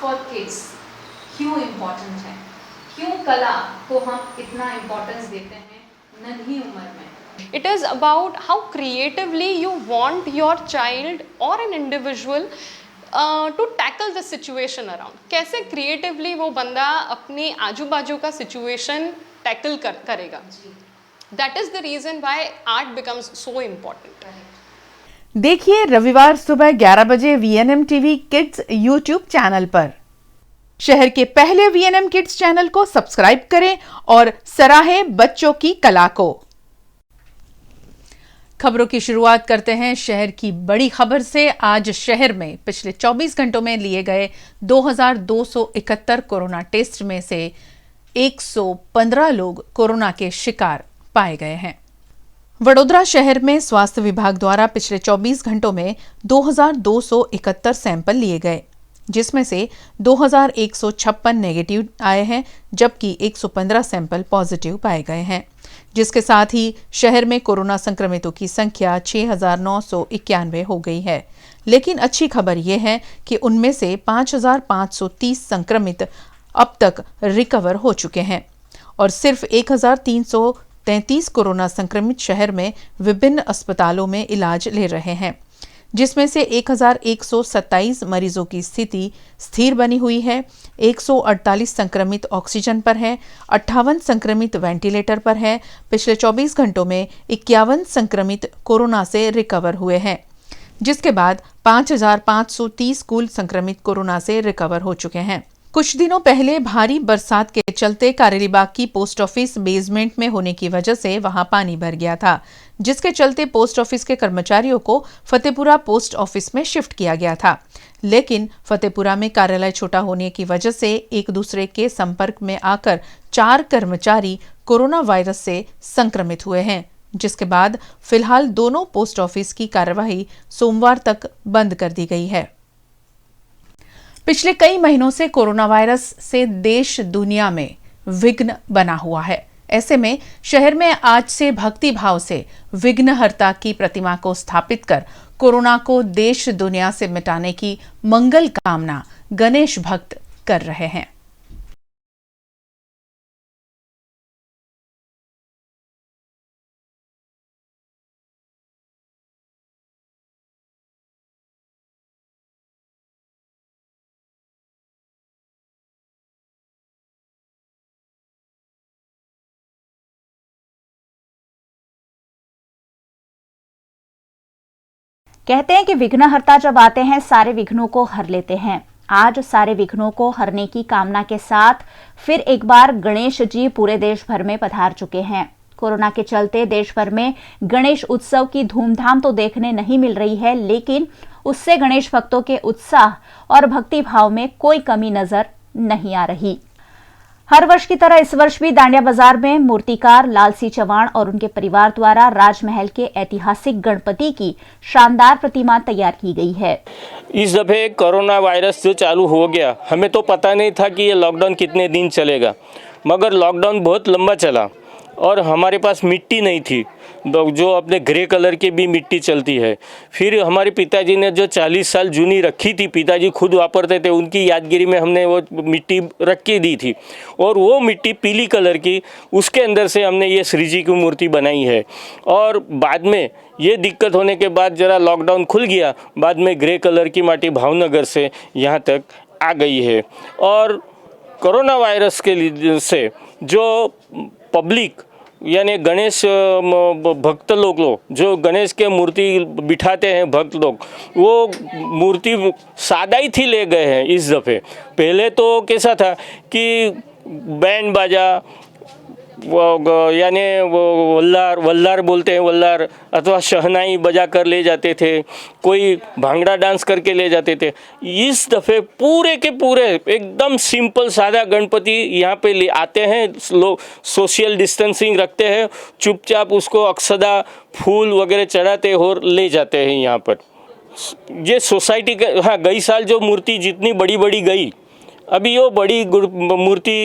For kids क्यों important है, क्यों कला को हम इतना इम्पोर्टेंस देते हैं नन्ही उम्र में? It is about how creatively you want your child or an individual to tackle the situation around. कैसे creatively वो बंदा अपने आजू बाजू का situation tackle करेगा. That is the reason why art becomes so important. देखिए रविवार सुबह 11 बजे VNM TV kids YouTube channel पर। शहर के पहले VNM किड्स चैनल को सब्सक्राइब करें और सराहें बच्चों की कला को। खबरों की शुरुआत करते हैं शहर की बड़ी खबर से। आज शहर में पिछले 24 घंटों में लिए गए 2271 कोरोना टेस्ट में से 115 लोग कोरोना के शिकार पाए गए हैं। वडोदरा शहर में स्वास्थ्य विभाग द्वारा पिछले 24 घंटों में 2271 सैंपल लिए गए, जिसमें से 2156 नेगेटिव आए हैं, जबकि 115 सैंपल पॉजिटिव पाए गए हैं, जिसके साथ ही शहर में कोरोना संक्रमितों की संख्या 6991 हो गई है। लेकिन अच्छी खबर यह है कि उनमें से 5530 संक्रमित अब तक रिकवर हो चुके हैं और सिर्फ 1333 कोरोना संक्रमित शहर में विभिन्न अस्पतालों में इलाज ले रहे हैं, जिसमें से 1127 मरीजों की स्थिति स्थिर बनी हुई है, 148 संक्रमित ऑक्सीजन पर हैं, 58 संक्रमित वेंटिलेटर पर हैं। पिछले 24 घंटों में 51 संक्रमित कोरोना से रिकवर हुए हैं, जिसके बाद 5530 कुल संक्रमित कोरोना से रिकवर हो चुके हैं। कुछ दिनों पहले भारी बरसात के चलते कारेलीबाग की पोस्ट ऑफिस बेसमेंट में होने की वजह से वहां पानी भर गया था, जिसके चलते पोस्ट ऑफिस के कर्मचारियों को फतेपुरा पोस्ट ऑफिस में शिफ्ट किया गया था। लेकिन फतेपुरा में कार्यालय छोटा होने की वजह से एक दूसरे के संपर्क में आकर 4 कर्मचारी कोरोना वायरस से संक्रमित हुए हैं, जिसके बाद फिलहाल दोनों पोस्ट ऑफिस की कार्यवाही सोमवार तक बंद कर दी गई है। पिछले कई महीनों से कोरोना वायरस से देश दुनिया में विघ्न बना हुआ है। ऐसे में शहर में आज से भक्ति भाव से विघ्नहर्ता की प्रतिमा को स्थापित कर कोरोना को देश दुनिया से मिटाने की मंगल कामना गणेश भक्त कर रहे हैं। कहते हैं कि विघ्नहर्ता जब आते हैं सारे विघ्नों को हर लेते हैं। आज सारे विघ्नों को हरने की कामना के साथ फिर एक बार गणेश जी पूरे देश भर में पधार चुके हैं। कोरोना के चलते देश भर में गणेश उत्सव की धूमधाम तो देखने नहीं मिल रही है, लेकिन उससे गणेश भक्तों के उत्साह और भक्ति भाव में कोई कमी नजर नहीं आ रही। हर वर्ष की तरह इस वर्ष भी दांडिया बाजार में मूर्तिकार लाल सिंह चौहान और उनके परिवार द्वारा राजमहल के ऐतिहासिक गणपति की शानदार प्रतिमा तैयार की गई है। इस दफे कोरोना वायरस जो चालू हो गया, हमें तो पता नहीं था कि ये लॉकडाउन कितने दिन चलेगा, मगर लॉकडाउन बहुत लंबा चला और हमारे पास मिट्टी नहीं थी, जो अपने ग्रे कलर की भी मिट्टी चलती है। फिर हमारे पिताजी ने जो 40 साल जूनी रखी थी, पिताजी खुद वापरते थे, उनकी यादगिरी में हमने वो मिट्टी रख के दी थी और वो मिट्टी पीली कलर की, उसके अंदर से हमने ये श्री जी की मूर्ति बनाई है। और बाद में ये दिक्कत होने के बाद जरा लॉकडाउन खुल गया, बाद में ग्रे कलर की माटी भावनगर से यहाँ तक आ गई है। और कोरोना वायरस के लिए से जो पब्लिक यानी गणेश भक्त लोग जो गणेश के मूर्ति बिठाते हैं भक्त लोग, वो मूर्ति सादा ही थी ले गए हैं इस दफ़े। पहले तो कैसा था कि बैंड बाजा यानी वो वल्लार बोलते हैं, वल्लार अथवा शहनाई बजा कर ले जाते थे, कोई भांगड़ा डांस करके ले जाते थे। इस दफ़े पूरे के पूरे एकदम सिंपल सादा गणपति यहाँ पे ले आते हैं, लोग सोशल डिस्टेंसिंग रखते हैं, चुपचाप उसको अक्षदा फूल वगैरह चढ़ाते और ले जाते हैं यहाँ पर। ये सोसाइटी का, हाँ, गई साल जो मूर्ति जितनी बड़ी बड़ी गई अभी वो बड़ी मूर्ति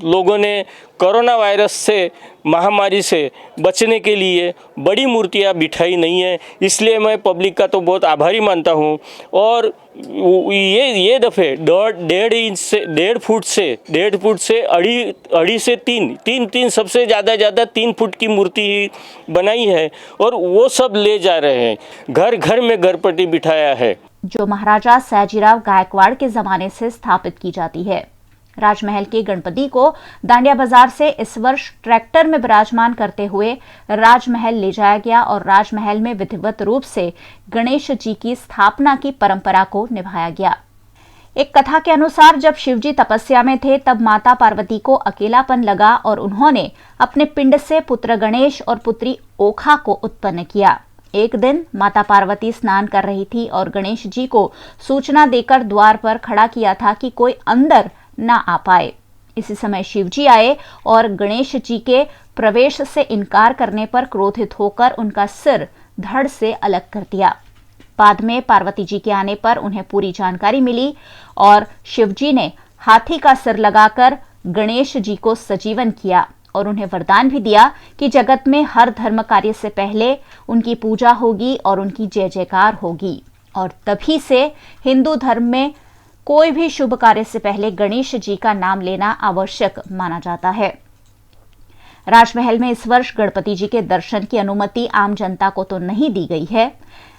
लोगों ने कोरोना वायरस से महामारी से बचने के लिए बड़ी मूर्तियाँ बिठाई नहीं है, इसलिए मैं पब्लिक का तो बहुत आभारी मानता हूँ। और ये दफ़े 1.5 फुट से अड़ी से 3 सबसे ज़्यादा 3 फुट की मूर्ति ही बनाई है और वो सब ले जा रहे हैं। घर घर में गणपति बिठाया है, जो महाराजा सयाजीराव गायकवाड़ के जमाने से स्थापित की जाती है। राजमहल के गणपति को दांडिया बाजार से इस वर्ष ट्रैक्टर में विराजमान करते हुए राजमहल ले जाया गया और राजमहल में विधिवत रूप से गणेश जी की स्थापना की परंपरा को निभाया गया। एक कथा के अनुसार जब शिवजी तपस्या में थे तब माता पार्वती को अकेलापन लगा और उन्होंने अपने पिंड से पुत्र गणेश और पुत्री ओखा को उत्पन्न किया। एक दिन माता पार्वती स्नान कर रही थी और गणेश जी को सूचना देकर द्वार पर खड़ा किया था कि कोई अंदर ना आ पाए। इसी समय शिवजी आए और गणेश जी के प्रवेश से इनकार करने पर क्रोधित होकर उनका सिर धड़ से अलग कर दिया। बाद में पार्वती जी के आने पर उन्हें पूरी जानकारी मिली और शिवजी ने हाथी का सिर लगाकर गणेश जी को सजीवन किया और उन्हें वरदान भी दिया कि जगत में हर धर्म कार्य से पहले उनकी पूजा होगी और उनकी जय जयकार होगी। और तभी से हिंदू धर्म में कोई भी शुभ कार्य से पहले गणेश जी का नाम लेना आवश्यक माना जाता है। राजमहल में इस वर्ष गणपति जी के दर्शन की अनुमति आम जनता को तो नहीं दी गई है,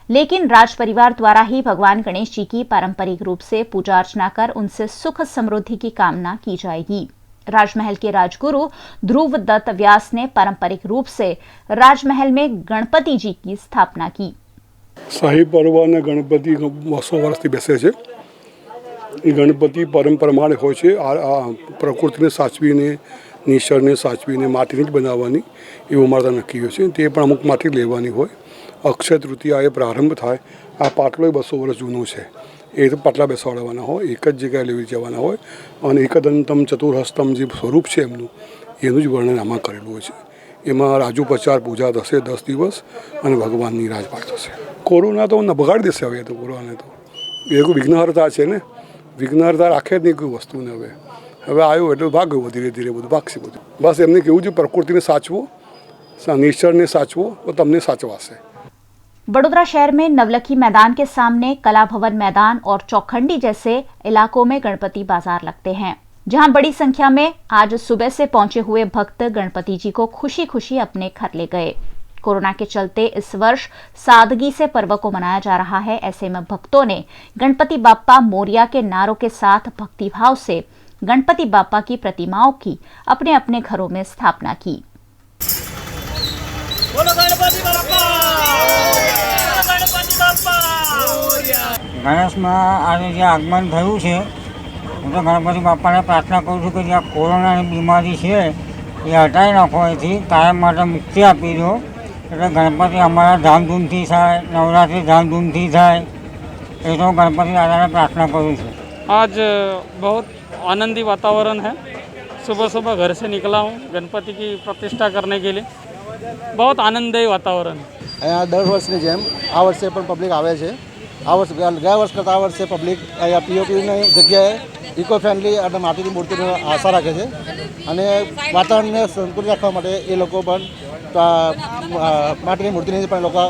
लेकिन राज परिवार द्वारा ही भगवान गणेश जी की पारंपरिक रूप से पूजा अर्चना कर उनसे सुख समृद्धि की कामना की जाएगी। राजमहल के राजगुरु ध्रुव दत्त व्यास ने पारंपरिक रूप से राजमहल में गणपति जी की स्थापना की। शाही पर्व ने गणपति 100 વર્ષથી બેસે છે। એ ગણપતિ પરંપરામાં હોય છે આ પ્રકૃતિને સાચવીને નિસર્ગને સાચવીને માટીની જ બનાવવાની એવું અમારા નક્કી હોય છે। તે પણ અમુક માટી લેવાની હોય। અક્ષય તૃતીયાએ પ્રારંભ થાય। આ પાટલો 200 વર્ષ જૂનો છે। એ તો પાટલા બેસાડવાના હોય, એક જ જગ્યાએ લેવી જવાના હોય અને એકદંતમ ચતુર્હસ્તમ જે સ્વરૂપ છે એમનું એનું જ વર્ણન આમાં કરેલું હોય છે। એમાં રાજોપચાર પૂજા થશે 10 દિવસ અને ભગવાનની રાજપાટ થશે। કોરોના તો બગાડી દેશે હવે તો કોરોનાને તો એ કોઈ વિઘ્નહર્તા છે ને, વિઘ્નહર્તા રાખે જ નહીં કોઈ વસ્તુને। હવે આવ્યો એટલે ભાગ્યું ધીરે ધીરે બધું ભાગશે બધું। બસ એમને કેવું છે પ્રકૃતિને સાચવો, નેચરને સાચવો તો તમને સાચવાશે। बड़ोदरा शहर में नवलखी मैदान के सामने कला भवन मैदान और चौखंडी जैसे इलाकों में गणपति बाजार लगते हैं, जहां बड़ी संख्या में आज सुबह से पहुंचे हुए भक्त गणपति जी को खुशी खुशी अपने घर ले गए। कोरोना के चलते इस वर्ष सादगी से पर्व को मनाया जा रहा है। ऐसे में भक्तों ने गणपति बाप्पा मोरिया के नारों के साथ भक्तिभाव से गणपति बाप्पा की प्रतिमाओं की अपने अपने घरों में स्थापना की। गणेश में आज जो आगमन थयु छे, हूँ तो गणपति बापा ने प्रार्थना करूँ छूँ कि जो कोरोना बीमारी है ये हटाई नाखो, एथी कायम माटे मुक्ति आपी दो। એટલે ગણપતિ અમારા ધામધૂમથી થાય, નવરાત્રિ ધામધૂમથી થાય, એ તો ગણપતિ દાદાને प्रार्थना करूँ છું। आज बहुत आनंदी वातावरण है। सुबह सुबह घर से निकला हूँ गणपति की प्रतिष्ठा करने के लिए। बहुत आनंददायी वातावरण है। અહીંયા દર વર્ષની જેમ આ વર્ષે પણ પબ્લિક આવે છે। આ વર્ષ ગયા વર્ષ કરતાં આ વર્ષે પબ્લિક અહીંયા પીઓપીની જગ્યાએ ઇકો ફ્રેન્ડલી અને માટીની મૂર્તિની આશા રાખે છે અને વાતાવરણને સંતુલિત રાખવા માટે એ લોકો પણ માટીની મૂર્તિની પણ લોકો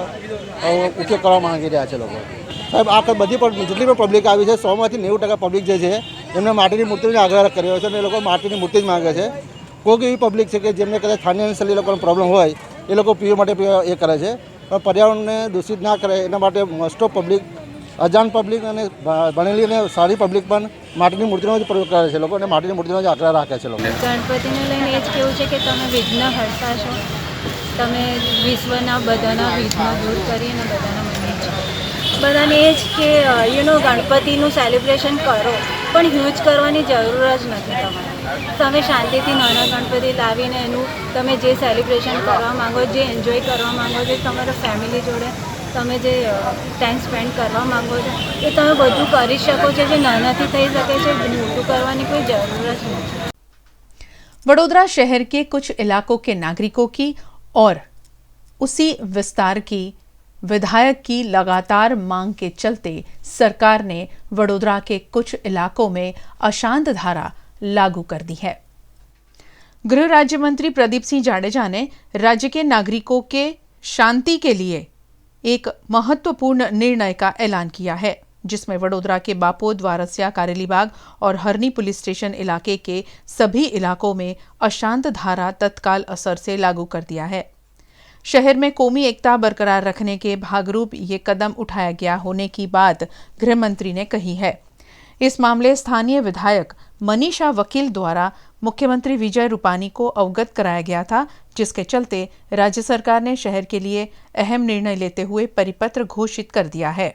ઉપયોગ કરવા માંગી રહ્યા છે લોકો। સાહેબ આ બધી પણ જેટલી પણ પબ્લિક આવી છે 100માંથી 90% પબ્લિક જે છે એમને માટીની મૂર્તિનો આગ્રહ કર્યો છે અને એ લોકો માટીની મૂર્તિ જ માંગે છે। કોઈ એવી પબ્લિક છે કે જેમને કદાચ ફાઇનાન્શિયલી લોકોનો પ્રોબ્લેમ હોય એ લોકો પીઓ માટે એ કરે છે, પણ પર્યાવરણને દૂષિત ના કરે એના માટે મોસ્ટ ઓફ પબ્લિક અજાણ પબ્લિક અને ભણેલી અને સારી પબ્લિક પણ માટીની મૂર્તિનો જ પ્રયોગ કરે છે લોકો અને માટીની મૂર્તિનો જ આગ્રહ રાખે છે લોકો। ગણપતિને લઈને એ જ કહેવું છે કે તમે વિઘ્નહર્તા છો, તમે વિશ્વના બધાના વિઘ્નો દૂર કરીને બધાના મને છો। બધાને એ જ કે ગણપતિનું સેલિબ્રેશન કરો, પણ હ્યુજ કરવાની જરૂર જ નથી તમારે। તમે શાંતિથી નાના ગણપતિ લાવીને એનું તમે જે સેલિબ્રેશન કરવા માંગો, જે એન્જોય કરવા માંગો, જે તમારા ફેમિલી જોડે તમે જે ટાઈમ સ્પેન્ડ કરવા માંગો છો એ તમે બધું કરી શકો છો। જે નાનાથી થઈ શકે છે, મોટું કરવાની કોઈ જરૂર જ નથી। वडोदरा शहर के कुछ इलाकों के नागरिकों की और उसी विस्तार की विधायक की लगातार मांग के चलते सरकार ने वडोदरा के कुछ इलाकों में अशांत धारा लागू कर दी है। गृह राज्य मंत्री प्रदीप सिंह जाडेजा ने राज्य के नागरिकों के शांति के लिए एक महत्वपूर्ण निर्णय का ऐलान किया है, जिसमें वडोदरा के बापोद, वारसिया, कारेलीबाग और हरनी पुलिस स्टेशन इलाके के सभी इलाकों में अशांत धारा तत्काल असर से लागू कर दिया है। शहर में कौमी एकता बरकरार रखने के भागरूप ये कदम उठाया गया होने की बात गृह मंत्री ने कही है। इस मामले स्थानीय विधायक मनीषा वकील द्वारा मुख्यमंत्री विजय रूपानी को अवगत कराया गया था, जिसके चलते राज्य सरकार ने शहर के लिए अहम निर्णय लेते हुए परिपत्र घोषित कर दिया है।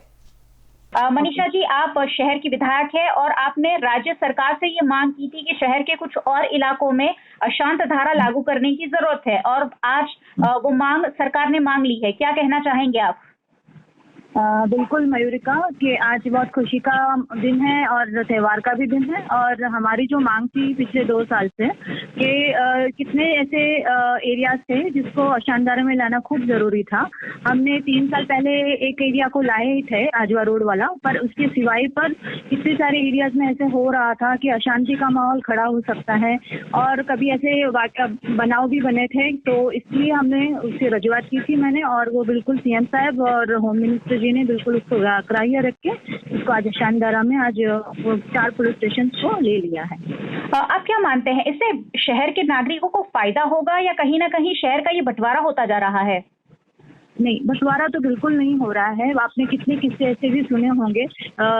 मनीषा जी, आप शहर की विधायक हैं और आपने राज्य सरकार से ये मांग की थी कि शहर के कुछ और इलाकों में अशांत धारा लागू करने की जरूरत है और आज वो मांग सरकार ने मांग ली है। क्या कहना चाहेंगे आप? बिल्कुल मयूरिका, कि आज बहुत खुशी का दिन है और त्यौहार का भी दिन है। और हमारी जो मांग थी पिछले 2 साल से कि कितने ऐसे एरियाज थे जिसको अशांत धारा में लाना खूब जरूरी था। हमने 3 साल पहले एक एरिया को लाए ही थे, आजवा रोड वाला, पर उसके सिवाय पर कितने सारे एरियाज में ऐसे हो रहा था कि अशांति का माहौल खड़ा हो सकता है और कभी ऐसे बनाव भी बने थे। तो इसलिए हमने उसकी रजूआत की थी मैंने, और वो बिल्कुल सीएम साहब और होम मिनिस्टर जी ने बिल्कुल उसको ग्राह्य रख के उसको आज अशांत धारा में आज 4 पुलिस स्टेशन को ले लिया है। आप क्या मानते हैं, इससे शहर के नागरिकों को फायदा होगा या कहीं ना कहीं शहर का ये बंटवारा होता जा रहा है? नहीं, बंटवारा तो बिल्कुल नहीं हो रहा है। आपने कितने किस्से ऐसे भी सुने होंगे,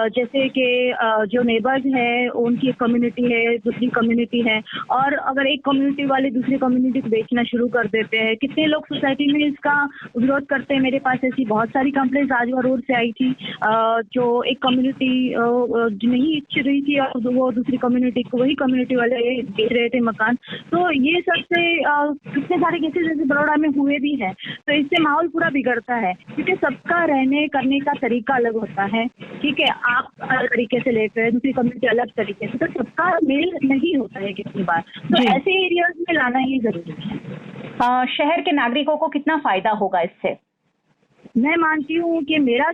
जैसे कि जो नेबर्स है उनकी एक कम्युनिटी है, दूसरी कम्युनिटी है, और अगर एक कम्युनिटी वाले दूसरी कम्युनिटी को बेचना शुरू कर देते हैं। कितने लोग सोसाइटी में इसका विरोध करते हैं। मेरे पास ऐसी बहुत सारी कंप्लेंट्स आजवा रोड से आई थी, जो एक कम्युनिटी नहीं इच्छ रही थी और वो दूसरी कम्युनिटी को, वही कम्युनिटी वाले बेच रहे थे मकान। तो ये सबसे कितने सारे केसेस जैसे बड़ौदा में हुए भी है। तो इससे माहौल बिगड़ता है, क्योंकि सबका रहने करने का तरीका अलग होता है। ठीक है, आप अलग तरीके से लेते हैं, दूसरी कम्युनिटी अलग तरीके से, तो सबका मेल नहीं होता है कितनी बार। तो ऐसे एरियाज में लाना ही जरूरी है। शहर के नागरिकों को कितना फायदा होगा इससे? मैं मानती हूँ कि मेरी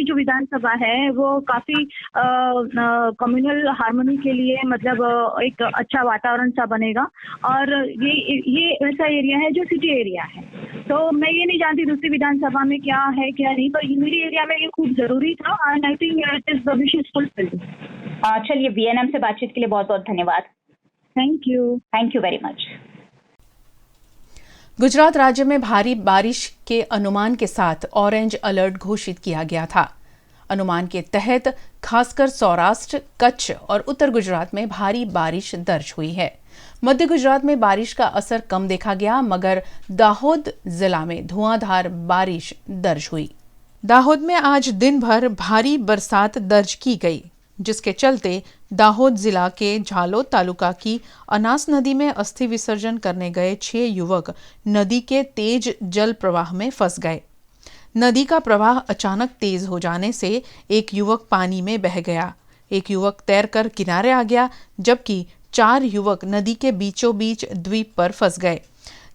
जो विधानसभा है वो काफी कम्युनल हार्मनी के लिए, मतलब एक अच्छा वातावरण सा बनेगा। और ये ऐसा एरिया है जो सिटी एरिया है, तो मैं ये नहीं जानती दूसरी विधानसभा में क्या है क्या नहीं, पर मेरी एरिया में ये खूब जरूरी था। And I think it is the wish is fulfilled. चलिए, VNM से बातचीत के लिए बहुत बहुत धन्यवाद। Thank you very much. Gujarat राज्य में भारी बारिश के अनुमान के साथ ऑरेंज अलर्ट घोषित किया गया था। अनुमान के तहत खासकर सौराष्ट्र, कच्छ और उत्तर गुजरात में भारी बारिश दर्ज हुई है। मध्य गुजरात में बारिश का असर कम देखा गया, मगर दाहोद जिला में धुआंधार बारिश दर्ज हुई। दाहोद में आज दिन भर भारी बरसात दर्ज की गई, जिसके चलते दाहोद जिला के झालोद तालुका की अनास नदी में अस्थि विसर्जन करने गए 6 युवक नदी के तेज जल प्रवाह में फंस गए। नदी का प्रवाह अचानक तेज हो जाने से एक युवक पानी में बह गया, एक युवक तैरकर किनारे आ गया, जबकि 4 युवक नदी के बीचों बीच द्वीप पर फंस गए।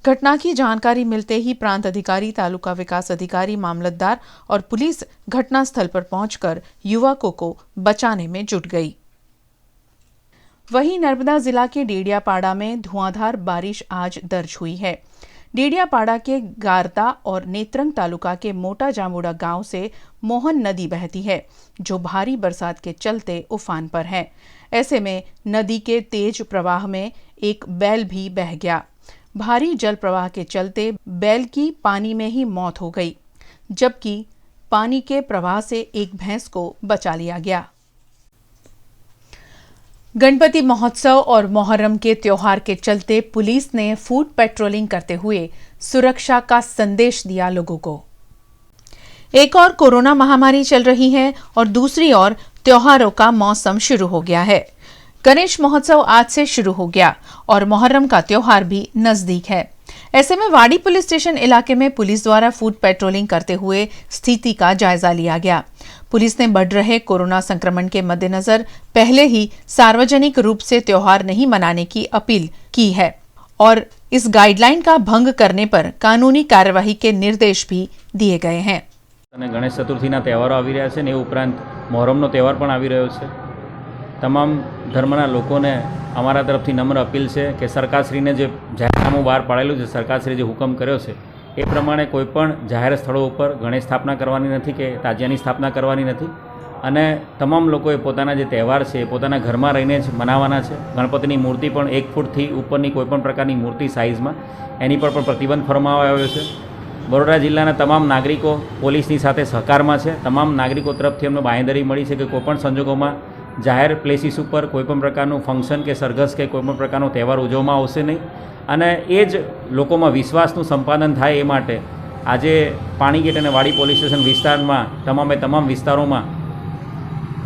घटना की जानकारी मिलते ही प्रांत अधिकारी, तालुका विकास अधिकारी, मामलतदार और पुलिस घटनास्थल पर पहुंचकर युवकों को बचाने में जुट गई। वहीं नर्मदा जिला के डेडियापाड़ा में धुआंधार बारिश आज दर्ज हुई है। डेडियापाड़ा के गारता और नेत्रंग तालुका के मोटा जामुड़ा गांव से मोहन नदी बहती है, जो भारी बरसात के चलते उफान पर है। ऐसे में नदी के तेज प्रवाह में एक बैल भी बह गया। भारी जल प्रवाह के चलते बैल की पानी में ही मौत हो गई, जबकि पानी के प्रवाह से एक भैंस को बचा लिया गया। गणपति महोत्सव और मोहर्रम के त्योहार के चलते पुलिस ने फूट पेट्रोलिंग करते हुए सुरक्षा का संदेश दिया लोगों को। एक और कोरोना महामारी चल रही है और दूसरी ओर त्योहारों का मौसम शुरू हो गया है। गणेश महोत्सव आज से शुरू हो गया और मोहर्रम का त्योहार भी नजदीक है। ऐसे में वाड़ी पुलिस स्टेशन इलाके में पुलिस द्वारा फूट पेट्रोलिंग करते हुए स्थिति का जायजा लिया गया। पुलिस ने बढ़ रहे कोरोना संक्रमण के मद्देनजर पहले ही सार्वजनिक रूप से त्योहार नहीं मनाने की अपील की है और इस गाइडलाइन का भंग करने पर कानूनी कार्यवाही के निर्देश भी दिए गए हैं। અને ગણેશ ચતુર્થીના તહેવારો આવી રહ્યા છે ને એ ઉપરાંત મોહરમનો તહેવાર પણ આવી રહ્યો છે। તમામ ધર્મના લોકોને અમારા તરફથી નમ્ર અપીલ છે કે સરકારશ્રીને જે જાહેરનામું બહાર પાડેલું છે, સરકારશ્રીએ જે હુકમ કર્યો છે એ પ્રમાણે કોઈપણ જાહેર સ્થળો ઉપર ગણેશ સ્થાપના કરવાની નથી કે તાજિયાની સ્થાપના કરવાની નથી અને તમામ લોકોએ પોતાના જે તહેવાર છે એ પોતાના ઘરમાં રહીને જ મનાવવાના છે। ગણપતિની મૂર્તિ પણ 1 ફૂટથી ઉપરની કોઈપણ પ્રકારની મૂર્તિ સાઇઝમાં એની પર પણ પ્રતિબંધ ફરમાવવામાં આવ્યો છે। બરોડા જિલ્લાના તમામ નાગરિકો પોલીસની સાથે સહકારમાં છે। તમામ નાગરિકો તરફથી અમને બાંહેધરી મળી છે કે કોઈપણ સંજોગોમાં જાહેર પ્લેસીસ ઉપર કોઈપણ પ્રકારનું ફંક્શન કે સરઘસ કે કોઈપણ પ્રકારનો તહેવાર ઉજવવામાં આવશે નહીં અને એ જ લોકોમાં વિશ્વાસનું સંપાદન થાય એ માટે આજે પાણીગેટ અને વાડી પોલીસ સ્ટેશન વિસ્તારમાં તમામ વિસ્તારોમાં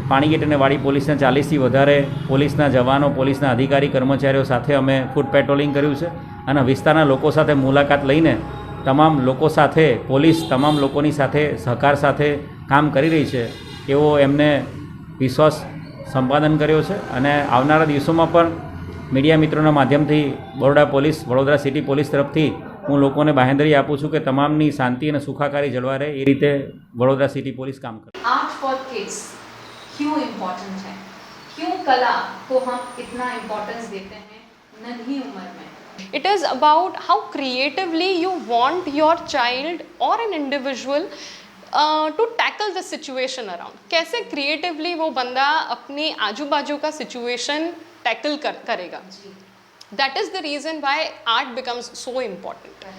પાણીગેટ અને વાડી પોલીસના 40થી વધારે પોલીસના જવાનો, પોલીસના અધિકારી કર્મચારીઓ સાથે અમે ફૂટ પેટ્રોલિંગ કર્યું છે અને વિસ્તારના લોકો સાથે મુલાકાત લઈને તમામ લોકો સાથે પોલીસ તમામ લોકોની સાથે સહકાર સાથે કામ કરી રહી છે એવો એમને વિશ્વાસ સંપાદન કર્યો છે અને આવનારા દિવસોમાં પણ મીડિયા મિત્રોના માધ્યમથી Baroda police, Vadodara city police તરફથી હું લોકોને બાંહેધરી આપું છું કે તમામની શાંતિ અને સુખાકારી જળવાઈ રહે એ રીતે વડોદરા સિટી પોલીસ કામ કરે। आर्ट फॉर किड्स क्यों इम्पोर्टेंट है, क्यों कला को हम इतना इम्पोर्टेंस देते हैं नन्ही उम्र में? It is about how creatively you want your child or an individual to tackle the situation around. कैसे creatively वो बंदा अपने आजू बाजू का situation tackle करेगा. That is the reason why art becomes so important.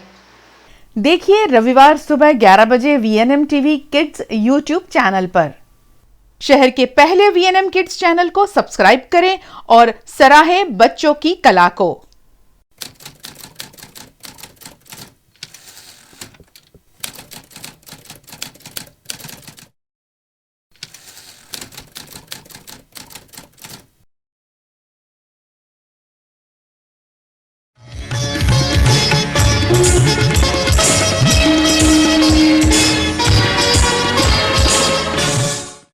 देखिए रविवार सुबह 11 बजे VNM TV kids YouTube channel पर। शहर के पहले VNM किड्स चैनल को सब्सक्राइब करें और सराहें बच्चों की कला को।